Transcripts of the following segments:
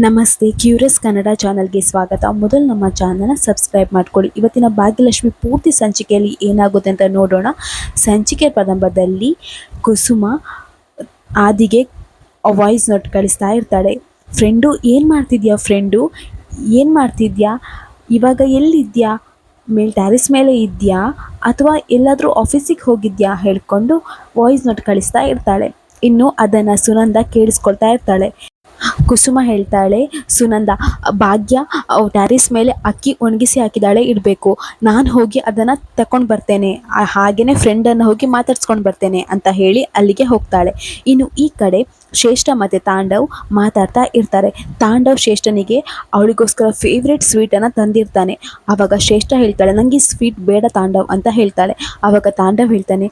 ನಮಸ್ತೆ, ಕ್ಯೂರಿಯಸ್ ಕನ್ನಡ ಚಾನಲ್ಗೆ ಸ್ವಾಗತ. ಮೊದಲು ನಮ್ಮ ಚಾನಲ್ನ ಸಬ್ಸ್ಕ್ರೈಬ್ ಮಾಡ್ಕೊಳ್ಳಿ. ಇವತ್ತಿನ ಭಾಗ್ಯಲಕ್ಷ್ಮಿ ಪೂರ್ತಿ ಸಂಚಿಕೆಯಲ್ಲಿ ಏನಾಗುತ್ತೆ ಅಂತ ನೋಡೋಣ. ಸಂಚಿಕೆ ಪ್ರಾರಂಭದಲ್ಲಿ ಕುಸುಮ ಆದಿಗೆ ವಾಯ್ಸ್ ನೋಟ್ ಕಳಿಸ್ತಾ ಇರ್ತಾಳೆ. ಫ್ರೆಂಡು ಏನು ಮಾಡ್ತಿದ್ಯಾ, ಇವಾಗ ಎಲ್ಲಿದ್ಯಾ, ಟೆರೆಸ್ ಮೇಲೆ ಇದೆಯಾ ಅಥವಾ ಎಲ್ಲಾದರೂ ಆಫೀಸಿಗೆ ಹೋಗಿದ್ಯಾ ಹೇಳ್ಕೊಂಡು ವಾಯ್ಸ್ ನೋಟ್ ಕಳಿಸ್ತಾ ಇರ್ತಾಳೆ. ಇನ್ನು ಅದನ್ನು ಸುನಂದ ಕೇಳಿಸ್ಕೊಳ್ತಾ ಇರ್ತಾಳೆ. ಕುಸುಮ ಹೇಳ್ತಾಳೆ, ಸುನಂದ, ಭಾಗ್ಯ ಟ್ಯಾರಿಸ್ ಮೇಲೆ ಅಕ್ಕಿ ಒಣಗಿಸಿ ಹಾಕಿದಾಳೆ ಇಡಬೇಕು, ನಾನು ಹೋಗಿ ಅದನ್ನು ತಕೊಂಡು ಬರ್ತೇನೆ, ಹಾಗೆಯೇ ಫ್ರೆಂಡನ್ನು ಹೋಗಿ ಮಾತಾಡ್ಸ್ಕೊಂಡು ಬರ್ತೇನೆ ಅಂತ ಹೇಳಿ ಅಲ್ಲಿಗೆ ಹೋಗ್ತಾಳೆ. ಇನ್ನು ಈ ಕಡೆ ಶ್ರೇಷ್ಠ ಮತ್ತು ತಾಂಡವ್ ಮಾತಾಡ್ತಾ ಇರ್ತಾರೆ. ತಾಂಡವ್ ಶ್ರೇಷ್ಠನಿಗೆ ಅವಳಿಗೋಸ್ಕರ ಫೇವ್ರೆಟ್ ಸ್ವೀಟನ್ನು ತಂದಿರ್ತಾನೆ. ಆವಾಗ ಶ್ರೇಷ್ಠ ಹೇಳ್ತಾಳೆ, ನನಗೆ ಸ್ವೀಟ್ ಬೇಡ ತಾಂಡವ್ ಅಂತ ಹೇಳ್ತಾಳೆ. ಆವಾಗ ತಾಂಡವ್ ಹೇಳ್ತಾನೆ,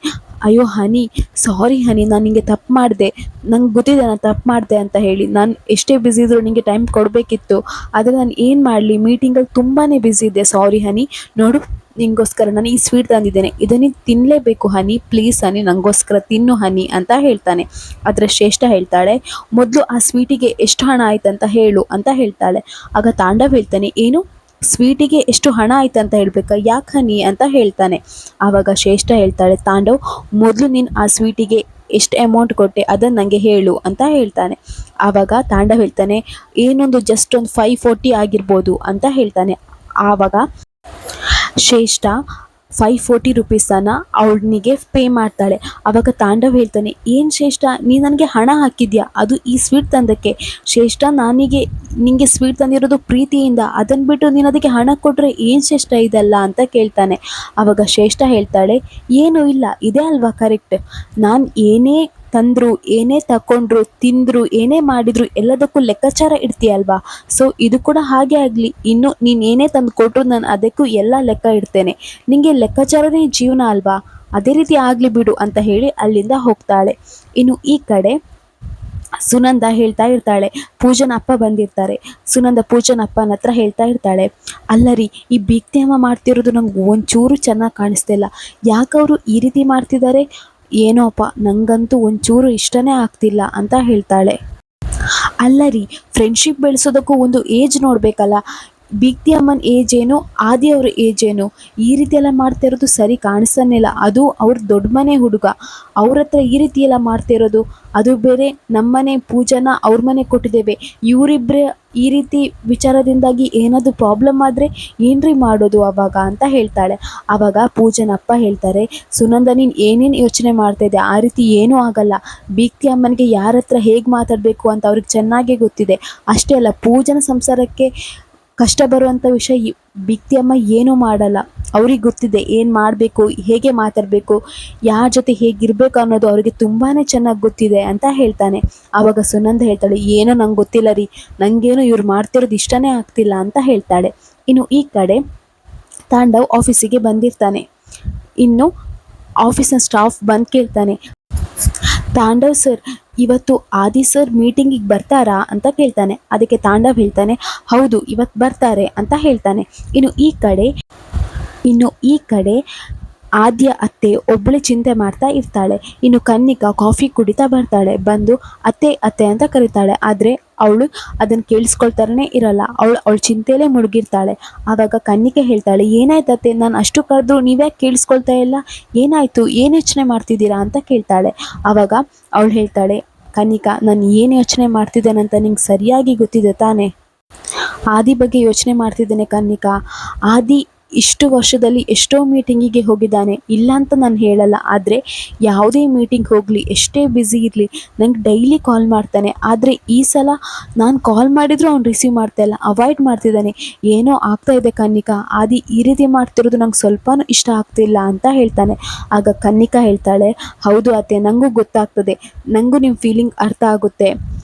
ಅಯ್ಯೋ ಹನಿ, ಸಾರಿ ಹನಿ, ನಾನು ನಿಮಗೆ ತಪ್ಪು ಮಾಡಿದೆ, ನಂಗೆ ಗೊತ್ತಿದೆ ನಾನು ತಪ್ಪು ಮಾಡಿದೆ ಅಂತ ಹೇಳಿ. ನಾನು ಎಷ್ಟೇ ಬ್ಯುಸಿ ಇದ್ದರೂ ನಿಮಗೆ ಟೈಮ್ ಕೊಡಬೇಕಿತ್ತು, ಆದರೆ ನಾನು ಏನು ಮಾಡಲಿ, ಮೀಟಿಂಗಲ್ಲಿ ತುಂಬಾ ಬ್ಯುಸಿ ಇದ್ದೆ, ಸಾರಿ ಹನಿ. ನೋಡು, ನಿಂಗೋಸ್ಕರ ನಾನು ಈ ಸ್ವೀಟ್ ತಂದಿದ್ದೇನೆ, ಇದನ್ನು ತಿನ್ನಲೇಬೇಕು ಹನಿ, ಪ್ಲೀಸ್ ಹನಿ, ನನಗೋಸ್ಕರ ತಿನ್ನು ಹನಿ ಅಂತ ಹೇಳ್ತಾನೆ. ಆದರೆ ಶ್ರೇಷ್ಠ ಹೇಳ್ತಾಳೆ, ಮೊದಲು ಆ ಸ್ವೀಟಿಗೆ ಎಷ್ಟು ಹಣ ಆಯ್ತಂತ ಹೇಳು ಅಂತ ಹೇಳ್ತಾಳೆ. ಆಗ ತಾಂಡವ್ ಹೇಳ್ತಾನೆ, ಏನು ಸ್ವೀಟಿಗೆ ಎಷ್ಟು ಹಣ ಆಯ್ತು ಅಂತ ಹೇಳಬೇಕಾ, ಯಾಕೆ ಹನಿ ಅಂತ ಹೇಳ್ತಾನೆ. ಆವಾಗ ಶ್ರೇಷ್ಠ ಹೇಳ್ತಾಳೆ, ತಾಂಡವ್, ಮೊದಲು ನೀನು ಆ ಸ್ವೀಟಿಗೆ ಎಷ್ಟು ಅಮೌಂಟ್ ಕೊಟ್ಟೆ ಅದನ್ನು ನನಗೆ ಹೇಳು ಅಂತ ಹೇಳ್ತಾನೆ. ಆವಾಗ ತಾಂಡವ್ ಹೇಳ್ತಾನೆ, ಏನೊಂದು ಜಸ್ಟ್ ಒಂದು 540 ಆಗಿರ್ಬೋದು ಅಂತ ಹೇಳ್ತಾನೆ. ಆವಾಗ ಶ್ರೇಷ್ಠ 540 ರುಪೀಸನ್ನು ಅವನಿಗೆ ಪೇ ಮಾಡ್ತಾಳೆ. ಆವಾಗ ತಾಂಡವ್ ಹೇಳ್ತಾನೆ, ಏನು ಶ್ರೇಷ್ಠ, ನೀ ನನಗೆ ಹಣ ಹಾಕಿದ್ಯಾ, ಅದು ಈ ಸ್ವೀಟ್ ತಂದಕ್ಕೆ. ಶ್ರೇಷ್ಠ, ನಿನಗೆ ಸ್ವೀಟ್ ತಂದಿರೋದು ಪ್ರೀತಿಯಿಂದ, ಅದನ್ನು ಬಿಟ್ಟು ನೀನು ಅದಕ್ಕೆ ಹಣ ಕೊಟ್ಟರೆ ಏನು ಶ್ರೇಷ್ಠ ಇದಲ್ಲ ಅಂತ ಕೇಳ್ತಾನೆ. ಆವಾಗ ಶ್ರೇಷ್ಠ ಹೇಳ್ತಾಳೆ, ಏನೂ ಇಲ್ಲ, ಇದೇ ಅಲ್ವಾ ಕರೆಕ್ಟ್, ನಾನು ಏನೇ ತಂದರು, ಏನೇ ತಗೊಂಡ್ರು, ತಿಂದರು, ಏನೇ ಮಾಡಿದ್ರು ಎಲ್ಲದಕ್ಕೂ ಲೆಕ್ಕಾಚಾರ ಇಡ್ತೀಯಲ್ವಾ, ಸೊ ಇದು ಕೂಡ ಹಾಗೆ ಆಗಲಿ. ಇನ್ನು ನೀನು ಏನೇ ತಂದು ಕೊಟ್ಟರು ನಾನು ಅದಕ್ಕೂ ಎಲ್ಲ ಲೆಕ್ಕ ಇಡ್ತೇನೆ, ನಿನಗೆ ಲೆಕ್ಕಾಚಾರನೇ ಜೀವನ ಅಲ್ವಾ, ಅದೇ ರೀತಿ ಆಗಲಿ ಬಿಡು ಅಂತ ಹೇಳಿ ಅಲ್ಲಿಂದ ಹೋಗ್ತಾಳೆ. ಇನ್ನು ಈ ಕಡೆ ಸುನಂದ ಹೇಳ್ತಾ ಇರ್ತಾಳೆ, ಪೂಜನ ಅಪ್ಪ ಬಂದಿರ್ತಾರೆ. ಸುನಂದ ಪೂಜನ ಅಪ್ಪನ ಹತ್ರ ಹೇಳ್ತಾ ಇರ್ತಾಳೆ, ಅಲ್ಲ ರೀ, ಈ ಬೀಗ್ತಿ ಅಮ್ಮ ಮಾಡ್ತಿರೋದು ನಂಗೆ ಒಂಚೂರು ಚೆನ್ನಾಗಿ ಕಾಣಿಸ್ತಿಲ್ಲ, ಯಾಕವರು ಈ ರೀತಿ ಮಾಡ್ತಿದ್ದಾರೆ, ಏನೋಪ್ಪ, ನನಗಂತೂ ಒಂಚೂರು ಇಷ್ಟನೇ ಆಗ್ತಿಲ್ಲ ಅಂತ ಹೇಳ್ತಾಳೆ. ಅಲ್ಲ ರೀ, ಫ್ರೆಂಡ್ಶಿಪ್ ಬೆಳೆಸೋದಕ್ಕೂ ಒಂದು ಏಜ್ ನೋಡಬೇಕಲ್ಲ, ಬೀಗ್ತಿ ಅಮ್ಮನ ಏಜ್ ಏನು, ಆದಿ ಅವ್ರ ಏಜ್ ಏನು, ಈ ರೀತಿ ಎಲ್ಲ ಮಾಡ್ತಿರೋದು ಸರಿ ಕಾಣಿಸ್ತಾನಿಲ್ಲ. ಅದು ಅವ್ರ ದೊಡ್ಡ ಮನೆ ಹುಡುಗ, ಅವ್ರ ಹತ್ರ ಈ ರೀತಿ ಎಲ್ಲ ಮಾಡ್ತಿರೋದು, ಅದು ಬೇರೆ ನಮ್ಮನೆ ಪೂಜನ ಅವ್ರ ಮನೆ ಕೊಟ್ಟಿದ್ದೇವೆ, ಇವರಿಬ್ಬರೇ ಈ ರೀತಿ ವಿಚಾರದಿಂದಾಗಿ ಏನಾದರೂ ಪ್ರಾಬ್ಲಮ್ ಆದರೆ ಏನ್ರಿ ಮಾಡೋದು ಅವಾಗ ಅಂತ ಹೇಳ್ತಾಳೆ. ಆವಾಗ ಪೂಜನಪ್ಪ ಹೇಳ್ತಾರೆ, ಸುನಂದ, ನೀನು ಏನೇನು ಯೋಚನೆ ಮಾಡ್ತಾಯಿದ್ದೆ, ಆ ರೀತಿ ಏನೂ ಆಗಲ್ಲ, ಬೀಗ್ತಿ ಅಮ್ಮನಿಗೆ ಯಾರ ಹತ್ರ ಹೇಗೆ ಮಾತಾಡಬೇಕು ಅಂತ ಅವ್ರಿಗೆ ಚೆನ್ನಾಗೇ ಗೊತ್ತಿದೆ. ಅಷ್ಟೇ ಅಲ್ಲ, ಪೂಜನ ಸಂಸಾರಕ್ಕೆ ಕಷ್ಟ ಬರುವಂಥ ವಿಷಯ ಬೀಗ್ತಿ ಅಮ್ಮ ಏನೂ ಮಾಡಲ್ಲ, ಅವ್ರಿಗೆ ಗೊತ್ತಿದೆ ಏನು ಮಾಡಬೇಕು, ಹೇಗೆ ಮಾತಾಡಬೇಕು, ಯಾರ ಜೊತೆ ಹೇಗಿರಬೇಕು ಅನ್ನೋದು ಅವ್ರಿಗೆ ತುಂಬಾ ಚೆನ್ನಾಗಿ ಗೊತ್ತಿದೆ ಅಂತ ಹೇಳ್ತಾನೆ. ಆವಾಗ ಸುನಂದ ಹೇಳ್ತಾಳೆ, ಏನೋ ನಂಗೆ ಗೊತ್ತಿಲ್ಲ ರೀ, ನನಗೇನು ಇವ್ರು ಮಾಡ್ತಿರೋದು ಇಷ್ಟನೇ ಆಗ್ತಿಲ್ಲ ಅಂತ ಹೇಳ್ತಾಳೆ. ಇನ್ನು ಈ ಕಡೆ ತಾಂಡವ್ ಆಫೀಸಿಗೆ ಬಂದಿರ್ತಾನೆ. ಇನ್ನು ಆಫೀಸ್ನ ಸ್ಟಾಫ್ ಬಂದು ಕೇಳ್ತಾನೆ, ತಾಂಡವ್ ಸರ್, ಇವತ್ತು ಆದಿ ಸರ್ ಮೀಟಿಂಗಿಗೆ ಬರ್ತಾರಾ ಅಂತ ಕೇಳ್ತಾನೆ. ಅದಕ್ಕೆ ತಾಂಡವ್ ಹೇಳ್ತಾನೆ, ಹೌದು ಇವತ್ತು ಬರ್ತಾರೆ ಅಂತ ಹೇಳ್ತಾನೆ. ಇನ್ನು ಈ ಕಡೆ ಆದ್ಯ ಅತ್ತೆ ಒಬ್ಬಳೆ ಚಿಂತೆ ಮಾಡ್ತಾ ಇರ್ತಾಳೆ. ಇನ್ನು ಕನ್ನಿಕಾ ಕಾಫಿ ಕುಡಿತಾ ಬರ್ತಾಳೆ. ಬಂದು ಅತ್ತೆ ಅತ್ತೆ ಅಂತ ಕರೀತಾಳೆ. ಆದರೆ ಅವಳು ಅದನ್ನು ಕೇಳಿಸ್ಕೊಳ್ತಾರೇ ಇರಲ್ಲ, ಅವಳು ಚಿಂತೆಯಲ್ಲೇ ಮುಳುಗಿರ್ತಾಳೆ. ಆವಾಗ ಕನ್ನಿಕೆ ಹೇಳ್ತಾಳೆ, ಏನಾಯ್ತತ್ತೆ, ನಾನು ಅಷ್ಟು ಕರೆದ್ರು ನೀವ್ಯಾಕೆ ಕೇಳಿಸ್ಕೊಳ್ತಾ ಇಲ್ಲ, ಏನಾಯಿತು, ಏನು ಯೋಚನೆ ಮಾಡ್ತಿದ್ದೀರಾ ಅಂತ ಕೇಳ್ತಾಳೆ. ಆವಾಗ ಅವಳು ಹೇಳ್ತಾಳೆ, ಕನ್ನಿಕಾ, ನಾನು ಏನು ಯೋಚನೆ ಮಾಡ್ತಿದ್ದೇನಂತ ನಿಂಗೆ ಸರಿಯಾಗಿ ಗೊತ್ತಿದೆ ತಾನೇ, ಆದಿ ಬಗ್ಗೆ ಯೋಚನೆ ಮಾಡ್ತಿದ್ದೇನೆ ಕನ್ನಿಕಾ. ಆದಿ ಇಷ್ಟು ವರ್ಷದಲ್ಲಿ ಎಷ್ಟೋ ಮೀಟಿಂಗಿಗೆ ಹೋಗಿದ್ದಾನೆ, ಇಲ್ಲ ಅಂತ ನಾನು ಹೇಳಲ್ಲ, ಆದರೆ ಯಾವುದೇ ಮೀಟಿಂಗ್ ಹೋಗಲಿ, ಎಷ್ಟೇ ಬ್ಯುಸಿ ಇರಲಿ, ನಂಗೆ ಡೈಲಿ ಕಾಲ್ ಮಾಡ್ತಾನೆ. ಆದರೆ ಈ ಸಲ ನಾನು ಕಾಲ್ ಮಾಡಿದರೂ ಅವ್ನು ರಿಸೀವ್ ಮಾಡ್ತಾಯಿಲ್ಲ, ಅವಾಯ್ಡ್ ಮಾಡ್ತಿದ್ದಾನೆ, ಏನೋ ಆಗ್ತಾಯಿದೆ ಕನ್ನಿಕಾ, ಆದಿ ಈ ರೀತಿ ಮಾಡ್ತಿರೋದು ನಂಗೆ ಸ್ವಲ್ಪನೂ ಇಷ್ಟ ಆಗ್ತಿಲ್ಲ ಅಂತ ಹೇಳ್ತಾನೆ. ಆಗ ಕನ್ನಿಕಾ ಹೇಳ್ತಾಳೆ, ಹೌದು ಅತ್ತೆ, ನನಗೂ ಗೊತ್ತಾಗ್ತದೆ, ನನಗೂ ನಿಮ್ಮ ಫೀಲಿಂಗ್ ಅರ್ಥ ಆಗುತ್ತೆ,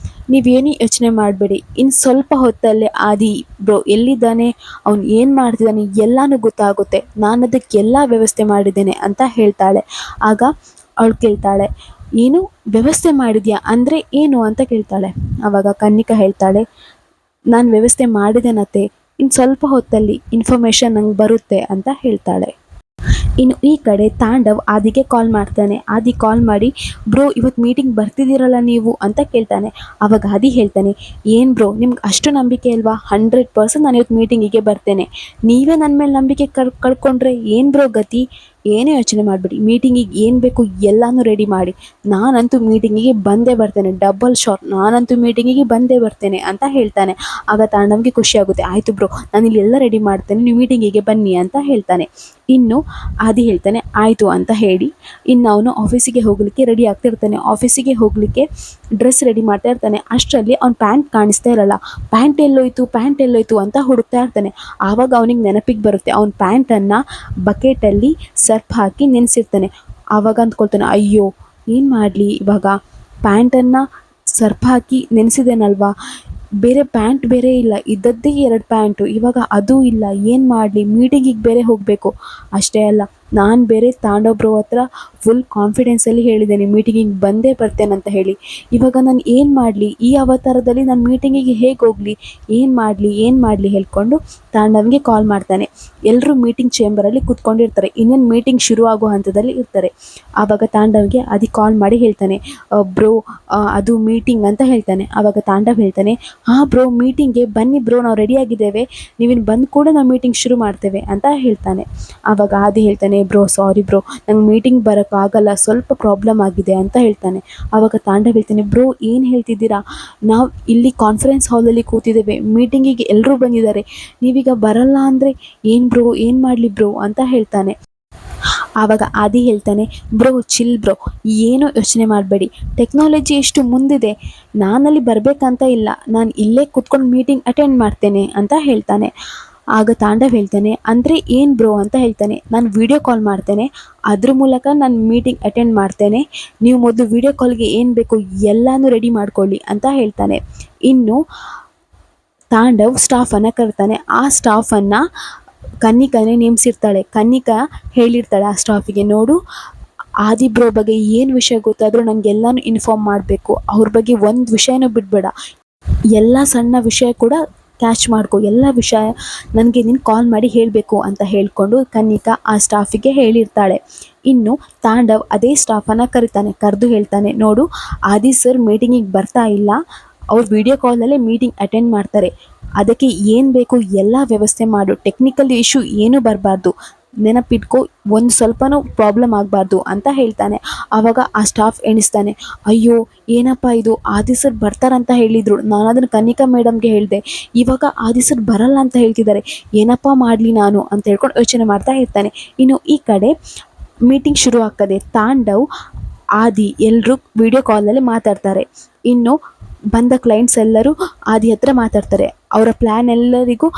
ನೀವೇನು ಯೋಚನೆ ಮಾಡಬೇಡಿ, ಇನ್ನು ಸ್ವಲ್ಪ ಹೊತ್ತಲ್ಲೇ ಆದಿ ಬ್ರೋ ಎಲ್ಲಿದ್ದಾನೆ, ಅವನು ಏನು ಮಾಡ್ತಿದ್ದಾನೆ ಎಲ್ಲನೂ ಗೊತ್ತಾಗುತ್ತೆ, ನಾನು ಅದಕ್ಕೆಲ್ಲ ವ್ಯವಸ್ಥೆ ಮಾಡಿದ್ದೇನೆ ಅಂತ ಹೇಳ್ತಾಳೆ. ಆಗ ಅವಳು ಕೇಳ್ತಾಳೆ, ಏನು ವ್ಯವಸ್ಥೆ ಮಾಡಿದ್ಯಾ ಅಂದರೆ ಏನು ಅಂತ ಕೇಳ್ತಾಳೆ. ಆವಾಗ ಕನ್ನಿಕಾ ಹೇಳ್ತಾಳೆ, ನಾನು ವ್ಯವಸ್ಥೆ ಮಾಡಿದ್ದೇನತ್ತೆ, ಇನ್ನು ಸ್ವಲ್ಪ ಹೊತ್ತಲ್ಲಿ ಇನ್ಫಾರ್ಮೇಷನ್ ನಂಗೆ ಬರುತ್ತೆ ಅಂತ ಹೇಳ್ತಾಳೆ. ಇನ್ನು ಈ ಕಡೆ ತಾಂಡವ್ ಆದಿಗೆ ಕಾಲ್ ಮಾಡ್ತಾನೆ. ಆದಿ ಕಾಲ್ ಮಾಡಿ, ಬ್ರೋ ಇವತ್ತು ಮೀಟಿಂಗ್ ಬರ್ತಿದ್ದೀರಲ್ಲ ನೀವು ಅಂತ ಕೇಳ್ತಾನೆ. ಆವಾಗ ಆದಿ ಹೇಳ್ತಾನೆ, ಏನು ಬ್ರೋ ನಿಮ್ಗೆ ಅಷ್ಟು ನಂಬಿಕೆ ಅಲ್ವಾ, 100% ನಾನು ಇವತ್ತು ಮೀಟಿಂಗಿಗೆ ಬರ್ತೇನೆ. ನೀವೇ ನನ್ನ ಮೇಲೆ ನಂಬಿಕೆ ಕಳ್ಕೊಂಡ್ರೆ ಏನು ಬ್ರೋ ಗತಿ. ಏನೇ ಯೋಚನೆ ಮಾಡಬೇಡಿ, ಮೀಟಿಂಗಿಗೆ ಏನು ಬೇಕು ಎಲ್ಲನೂ ರೆಡಿ ಮಾಡಿ. ನಾನಂತೂ ಮೀಟಿಂಗಿಗೆ ಬಂದೇ ಬರ್ತೇನೆ, ಡಬಲ್ ಶಾಟ್, ನಾನಂತೂ ಮೀಟಿಂಗಿಗೆ ಬಂದೇ ಬರ್ತೇನೆ ಅಂತ ಹೇಳ್ತಾನೆ. ಆಗ ತಾಂಡವ್ಗೆ ಖುಷಿ ಆಗುತ್ತೆ. ಆಯಿತು ಬ್ರೋ, ನಾನು ಇಲ್ಲಿ ಎಲ್ಲ ರೆಡಿ ಮಾಡ್ತೇನೆ, ನೀವು ಮೀಟಿಂಗಿಗೆ ಬನ್ನಿ ಅಂತ ಹೇಳ್ತಾನೆ. ಇನ್ನು ಆದಿ ಹೇಳ್ತಾನೆ ಆಯಿತು ಅಂತ ಹೇಳಿ ಇನ್ನು ಅವನು ಆಫೀಸಿಗೆ ಹೋಗಲಿಕ್ಕೆ ರೆಡಿ ಆಗ್ತಿರ್ತಾನೆ. ಆಫೀಸಿಗೆ ಹೋಗಲಿಕ್ಕೆ ಡ್ರೆಸ್ ರೆಡಿ ಮಾಡ್ತಾ ಇರ್ತಾನೆ. ಅಷ್ಟರಲ್ಲಿ ಅವ್ನ ಪ್ಯಾಂಟ್ ಕಾಣಿಸ್ತಾ ಇರಲ್ಲ. ಪ್ಯಾಂಟ್ ಎಲ್ಲೋಯ್ತು ಅಂತ ಹುಡುಕ್ತಾ ಇರ್ತಾನೆ. ಆವಾಗ ಅವನಿಗೆ ನೆನಪಿಗೆ ಬರುತ್ತೆ, ಅವ್ನ ಪ್ಯಾಂಟನ್ನು ಬಕೆಟಲ್ಲಿ ಸರ್ಫ್ ಹಾಕಿ ನೆನೆಸಿರ್ತಾನೆ. ಆವಾಗ ಅಂದ್ಕೊಳ್ತಾನೆ, ಅಯ್ಯೋ ಏನು ಮಾಡಲಿ ಇವಾಗ, ಪ್ಯಾಂಟನ್ನು ಸರ್ಫ್ ಹಾಕಿ ನೆನೆಸಿದೇನಲ್ವಾ, ಬೇರೆ ಪ್ಯಾಂಟ್ ಬೇರೆ ಇಲ್ಲ, ಇದ್ದದ್ದೇ 2 ಪ್ಯಾಂಟು, ಇವಾಗ ಅದೂ ಇಲ್ಲ, ಏನು ಮಾಡಲಿ, ಮೀಟಿಂಗಿಗೆ ಬೇರೆ ಹೋಗಬೇಕು. ಅಷ್ಟೇ ಅಲ್ಲ, ನಾನು ಬೇರೆ ತಾಂಡವ್ ಬ್ರೋ ಹತ್ರ ಫುಲ್ ಕಾನ್ಫಿಡೆನ್ಸಲ್ಲಿ ಹೇಳಿದ್ದೇನೆ ಮೀಟಿಂಗಿಗೆ ಬಂದೇ ಬರ್ತೇನಂತ ಹೇಳಿ. ಇವಾಗ ನಾನು ಏನು ಮಾಡಲಿ, ಈ ಅವತಾರದಲ್ಲಿ ನಾನು ಮೀಟಿಂಗಿಗೆ ಹೇಗೆ ಹೋಗಲಿ, ಏನು ಮಾಡಲಿ ಹೇಳ್ಕೊಂಡು ತಾಂಡವ್ಗೆ ಕಾಲ್ ಮಾಡ್ತಾನೆ. ಎಲ್ಲರೂ ಮೀಟಿಂಗ್ ಚೇಂಬರಲ್ಲಿ ಕೂತ್ಕೊಂಡಿರ್ತಾರೆ, ಇನ್ನೇನು ಮೀಟಿಂಗ್ ಶುರು ಆಗೋ ಹಂತದಲ್ಲಿ ಇರ್ತಾರೆ. ಆವಾಗ ತಾಂಡವ್ಗೆ ಅದಿ ಕಾಲ್ ಮಾಡಿ ಹೇಳ್ತಾನೆ, ಬ್ರೋ ಅದು ಮೀಟಿಂಗ್ ಅಂತ ಹೇಳ್ತಾನೆ. ಆವಾಗ ತಾಂಡವ್ ಹೇಳ್ತಾನೆ, ಹಾಂ ಬ್ರೋ ಮೀಟಿಂಗ್ಗೆ ಬನ್ನಿ ಬ್ರೋ, ನಾವು ರೆಡಿಯಾಗಿದ್ದೇವೆ, ನೀವಿನ್ನು ಬಂದು ಕೂಡ ನಾವು ಮೀಟಿಂಗ್ ಶುರು ಮಾಡ್ತೇವೆ ಅಂತ ಹೇಳ್ತಾನೆ. ಆವಾಗ ಆದಿ ಹೇಳ್ತಾನೆ, ಬ್ರೋ ಸಾರಿ ಬ್ರೋ, ನಂಗೆ ಮೀಟಿಂಗ್ ಬರೋಕ್ಕಾಗಲ್ಲ, ಸ್ವಲ್ಪ ಪ್ರಾಬ್ಲಮ್ ಆಗಿದೆ ಅಂತ ಹೇಳ್ತಾನೆ. ಆವಾಗ ತಾಂಡವ್ ಹೇಳ್ತಾನೆ, ಬ್ರೋ ಏನು ಹೇಳ್ತಿದ್ದೀರಾ, ನಾವು ಇಲ್ಲಿ ಕಾನ್ಫರೆನ್ಸ್ ಹಾಲಲ್ಲಿ ಕೂತಿದ್ದೇವೆ, ಮೀಟಿಂಗಿಗೆ ಎಲ್ಲರೂ ಬಂದಿದ್ದಾರೆ, ನೀವೀಗ ಬರಲ್ಲ ಅಂದರೆ ಏನು ಬ್ರೋ, ಏನು ಮಾಡಲಿ ಬ್ರೋ ಅಂತ ಹೇಳ್ತಾನೆ. ಆವಾಗ ಆದಿ ಹೇಳ್ತಾನೆ, ಬ್ರೋ ಚಿಲ್ ಬ್ರೋ, ಏನೂ ಯೋಚನೆ ಮಾಡಬೇಡಿ, ಟೆಕ್ನಾಲಜಿ ಎಷ್ಟು ಮುಂದಿದೆ, ನಾನಲ್ಲಿ ಬರಬೇಕಂತ ಇಲ್ಲ, ನಾನು ಇಲ್ಲೇ ಕೂತ್ಕೊಂಡು ಮೀಟಿಂಗ್ ಅಟೆಂಡ್ ಮಾಡ್ತೇನೆ ಅಂತ ಹೇಳ್ತಾನೆ. ಆಗ ತಾಂಡವ್ ಹೇಳ್ತಾನೆ, ಅಂದರೆ ಏನು ಬ್ರೋ ಅಂತ ಹೇಳ್ತಾನೆ. ನಾನು ವೀಡಿಯೋ ಕಾಲ್ ಮಾಡ್ತೇನೆ, ಅದ್ರ ಮೂಲಕ ನಾನು ಮೀಟಿಂಗ್ ಅಟೆಂಡ್ ಮಾಡ್ತೇನೆ, ನೀವು ಮೊದಲು ವೀಡಿಯೋ ಕಾಲ್ಗೆ ಏನು ಬೇಕು ಎಲ್ಲನೂ ರೆಡಿ ಮಾಡ್ಕೊಳ್ಳಿ ಅಂತ ಹೇಳ್ತಾನೆ. ಇನ್ನು ತಾಂಡವ್ ಸ್ಟಾಫನ್ನು ಕರ್ತಾನೆ. ಆ ಸ್ಟಾಫನ್ನು ಕನ್ನಿಕನೇ ನೇಮಿಸಿರ್ತಾಳೆ. ಕನ್ನಿಕಾ ಹೇಳಿರ್ತಾಳೆ ಆ ಸ್ಟಾಫಿಗೆ, ನೋಡು ಆದಿ ಬ್ರೋ ಬಗ್ಗೆ ಏನು ವಿಷಯ ಗೊತ್ತಾದರೂ ನನಗೆಲ್ಲನೂ ಇನ್ಫಾರ್ಮ್ ಮಾಡಬೇಕು, ಅವ್ರ ಬಗ್ಗೆ ಒಂದು ವಿಷಯನೂ ಬಿಡಬೇಡ, ಎಲ್ಲ ಸಣ್ಣ ವಿಷಯ ಕೂಡ ಕ್ಯಾಚ್ ಮಾಡ್ಕೊ, ಎಲ್ಲ ವಿಷಯ ನನಗೆ ನೀನು ಕಾಲ್ ಮಾಡಿ ಹೇಳಬೇಕು ಅಂತ ಹೇಳಿಕೊಂಡು ಕನ್ನಿಕಾ ಆ ಸ್ಟಾಫಿಗೆ ಹೇಳಿರ್ತಾಳೆ. ಇನ್ನು ತಾಂಡವ್ ಅದೇ ಸ್ಟಾಫನ್ನು ಕರೆದು ಹೇಳ್ತಾನೆ, ನೋಡು ಆದಿ ಸರ್ ಮೀಟಿಂಗಿಗೆ ಬರ್ತಾ ಇಲ್ಲ, ಅವ್ರು ವಿಡಿಯೋ ಕಾಲಲ್ಲೇ ಮೀಟಿಂಗ್ ಅಟೆಂಡ್ ಮಾಡ್ತಾರೆ, ಅದಕ್ಕೆ ಏನು ಬೇಕು ಎಲ್ಲ ವ್ಯವಸ್ಥೆ ಮಾಡು, ಟೆಕ್ನಿಕಲ್ ಇಶ್ಯೂ ಏನೂ ಬರಬಾರ್ದು, ನೆನಪಿಟ್ಕೋ, ಒಂದು ಸ್ವಲ್ಪನೂ ಪ್ರಾಬ್ಲಮ್ ಆಗಬಾರ್ದು ಅಂತ ಹೇಳ್ತಾನೆ. ಆವಾಗ ಆ ಸ್ಟಾಫ್ ಎಣಿಸ್ತಾನೆ, ಅಯ್ಯೋ ಏನಪ್ಪ ಇದು, ಆದಿ ಸರ್ ಬರ್ತಾರಂತ ಹೇಳಿದರು, ನಾನು ಅದನ್ನು ಕನ್ನಿಕಾ ಮೇಡಮ್ಗೆ ಹೇಳಿದೆ, ಇವಾಗ ಆದಿ ಸರ್ ಬರಲ್ಲ ಅಂತ ಹೇಳ್ತಿದ್ದಾರೆ, ಏನಪ್ಪ ಮಾಡಲಿ ನಾನು ಅಂತ ಹೇಳ್ಕೊಂಡು ಯೋಚನೆ ಮಾಡ್ತಾ ಇರ್ತಾನೆ. ಇನ್ನು ಈ ಕಡೆ ಮೀಟಿಂಗ್ ಶುರು ಆಗ್ತದೆ. ತಾಂಡವ್ ಆದಿ ಎಲ್ಲರೂ ವಿಡಿಯೋ ಕಾಲಲ್ಲಿ ಮಾತಾಡ್ತಾರೆ. ಇನ್ನು ಬಂದ ಕ್ಲೈಂಟ್ಸ್ ಎಲ್ಲರೂ ಆದಿ ಹತ್ರ ಮಾತಾಡ್ತಾರೆ. ಅವರ ಪ್ಲ್ಯಾನ್ ಎಲ್ಲರಿಗೂ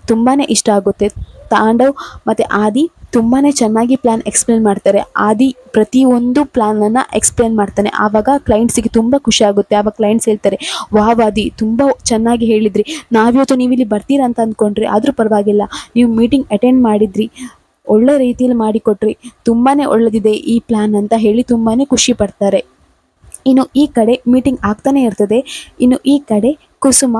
ತುಂಬಾ ಇಷ್ಟ ಆಗುತ್ತೆ. ತಾಂಡವ್ ಮತ್ತು ಆದಿ ತುಂಬಾ ಚೆನ್ನಾಗಿ ಪ್ಲ್ಯಾನ್ ಎಕ್ಸ್ಪ್ಲೇನ್ ಮಾಡ್ತಾರೆ. ಆದಿ ಪ್ರತಿಯೊಂದು ಪ್ಲ್ಯಾನನ್ನು ಎಕ್ಸ್ಪ್ಲೇನ್ ಮಾಡ್ತಾನೆ. ಆವಾಗ ಕ್ಲೈಂಟ್ಸಿಗೆ ತುಂಬ ಖುಷಿ ಆಗುತ್ತೆ. ಆವಾಗ ಕ್ಲೈಂಟ್ಸ್ ಹೇಳ್ತಾರೆ, ವಾವ್ ಆದಿ ತುಂಬ ಚೆನ್ನಾಗಿ ಹೇಳಿದ್ರಿ, ನಾವಿವತ್ತು ನೀವಿಲ್ಲಿ ಬರ್ತೀರಾ ಅಂತ ಅಂದ್ಕೊಂಡ್ರಿ, ಆದರೂ ಪರವಾಗಿಲ್ಲ, ನೀವು ಮೀಟಿಂಗ್ ಅಟೆಂಡ್ ಮಾಡಿದ್ರಿ, ಒಳ್ಳೆ ರೀತಿಯಲ್ಲಿ ಮಾಡಿಕೊಟ್ರಿ, ತುಂಬಾ ಒಳ್ಳೆದಿದೆ ಈ ಪ್ಲ್ಯಾನ್ ಅಂತ ಹೇಳಿ ತುಂಬಾ ಖುಷಿ ಪಡ್ತಾರೆ. ಇನ್ನು ಈ ಕಡೆ ಮೀಟಿಂಗ್ ಆಗ್ತಾನೆ ಇರ್ತದೆ. ಇನ್ನು ಈ ಕಡೆ ಕುಸುಮ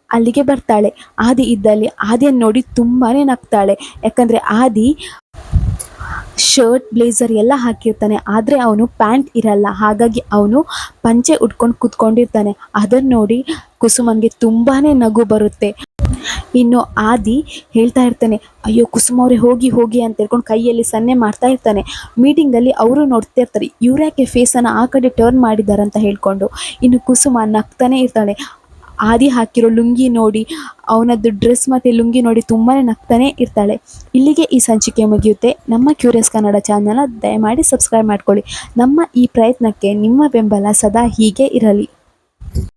ಅಲ್ಲಿಗೆ ಬರ್ತಾಳೆ. ಆದಿ ಇದ್ದಲ್ಲಿ ಆದಿಯನ್ನು ನೋಡಿ ತುಂಬಾ ನಗ್ತಾಳೆ. ಯಾಕಂದರೆ ಆದಿ ಶರ್ಟ್ ಬ್ಲೇಸರ್ ಎಲ್ಲ ಹಾಕಿರ್ತಾನೆ, ಆದರೆ ಅವನು ಪ್ಯಾಂಟ್ ಇರಲ್ಲ, ಹಾಗಾಗಿ ಅವನು ಪಂಚೆ ಉಟ್ಕೊಂಡು ಕೂತ್ಕೊಂಡಿರ್ತಾನೆ. ಅದನ್ನು ನೋಡಿ ಕುಸುಮನ್ಗೆ ತುಂಬಾ ನಗು ಬರುತ್ತೆ. ಇನ್ನು ಆದಿ ಹೇಳ್ತಾ ಇರ್ತಾನೆ, ಅಯ್ಯೋ ಕುಸುಮ ಅವರೇ ಹೋಗಿ ಅಂತ ಹೇಳ್ಕೊಂಡು ಕೈಯಲ್ಲಿ ಸನ್ನೆ ಮಾಡ್ತಾ ಇರ್ತಾನೆ. ಮೀಟಿಂಗಲ್ಲಿ ಅವರು ನೋಡ್ತಾ ಇರ್ತಾರೆ, ಇವ್ರ್ಯಾಕೆ ಫೇಸನ್ನು ಆ ಕಡೆ ಟರ್ನ್ ಮಾಡಿದ್ದಾರಂತ ಹೇಳ್ಕೊಂಡು. ಇನ್ನು ಕುಸುಮ ನಗ್ತಾನೆ ಇರ್ತಾಳೆ. ಆದಿ ಹಾಕಿರೋ ಲುಂಗಿ ನೋಡಿ, ಅವನದ್ದು ಡ್ರೆಸ್ ಮತ್ತು ಲುಂಗಿ ನೋಡಿ ತುಂಬಾ ನಗ್ತಾನೆ ಇರ್ತಾಳೆ. ಇಲ್ಲಿಗೆ ಈ ಸಂಚಿಕೆ ಮುಗಿಯುತ್ತೆ. ನಮ್ಮ ಕ್ಯೂರಿಯಸ್ ಕನ್ನಡ ಚಾನಲ್ನ ದಯಮಾಡಿ ಸಬ್ಸ್ಕ್ರೈಬ್ ಮಾಡ್ಕೊಳ್ಳಿ. ನಮ್ಮ ಈ ಪ್ರಯತ್ನಕ್ಕೆ ನಿಮ್ಮ ಬೆಂಬಲ ಸದಾ ಹೀಗೆ ಇರಲಿ.